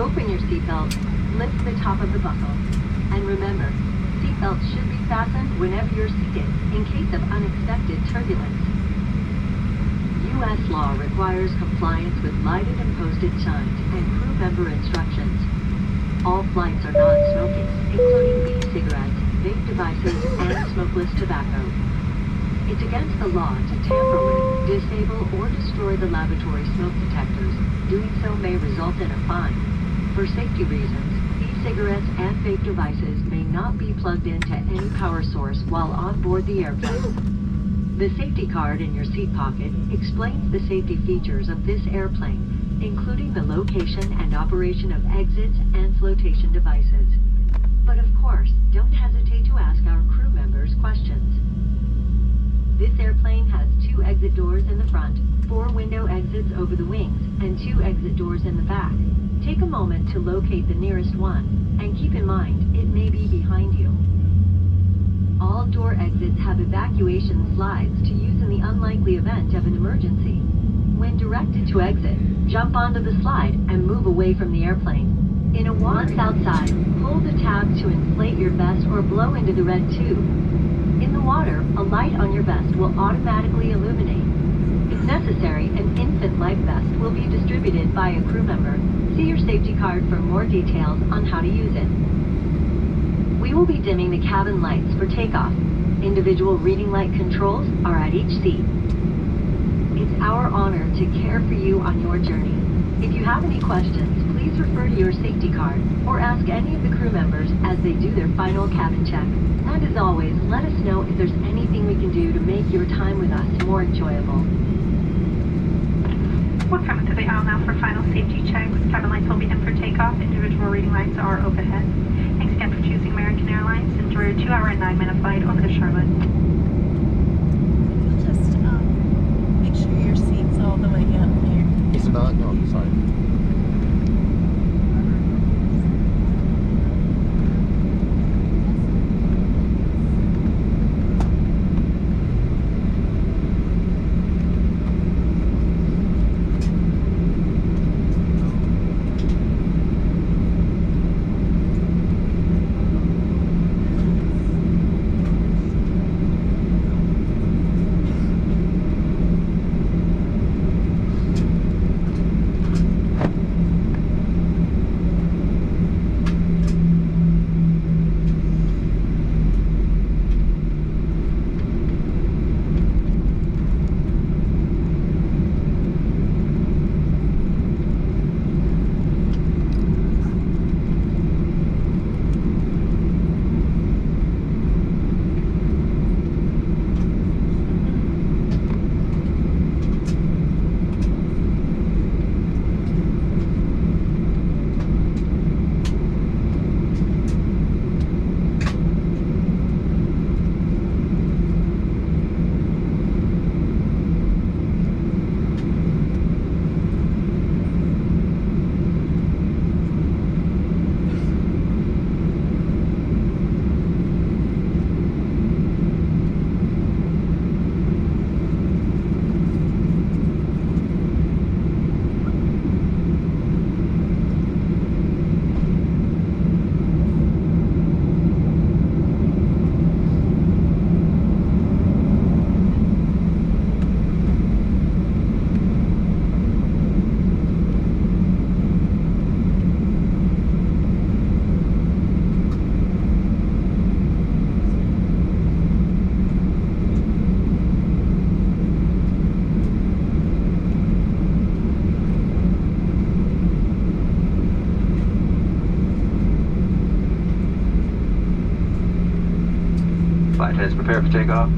To open your seatbelt, lift the top of the buckle. And remember, seatbelts should be fastened whenever you're seated in case of unexpected turbulence. U.S. law requires compliance with lighted and posted signs and crew member instructions. All flights are non-smoking, including e-cigarettes, vape devices, and smokeless tobacco. It's against the law to tamper with, disable, or destroy the lavatory smoke detectors. Doing so may result in a fine. For safety reasons, e-cigarettes and vape devices may not be plugged into any power source while on board the airplane. The safety card in your seat pocket explains the safety features of this airplane, including the location and operation of exits and flotation devices. But of course, don't hesitate to ask our crew members questions. This airplane has 2 exit doors in the front, 4 window exits over the wings, and 2 exit doors in the back. Take a moment to locate the nearest one, and keep in mind, it may be behind you. All door exits have evacuation slides to use in the unlikely event of an emergency. When directed to exit, jump onto the slide and move away from the airplane. Once outside, pull the tab to inflate your vest or blow into the red tube. In the water, a light on your vest will automatically illuminate. If necessary, an infant life vest will be distributed by a crew member. See your safety card for more details on how to use it. We will be dimming the cabin lights for takeoff. Individual reading light controls are at each seat. It's our honor to care for you on your journey. If you have any questions, please refer to your safety card or ask any of the crew members as they do their final cabin check. And as always, let us know if there's anything we can do to make your time with us more enjoyable. We're coming to the aisle now for final safety checks. Cabin lights will be dim for takeoff. Individual reading lights are overhead. Thanks again for choosing American Airlines. Enjoy your 2-hour and 9-minute flight over to Charlotte. Just make sure your seat's all the way up there. Is it not? No, sorry. Flight heads prepare for takeoff.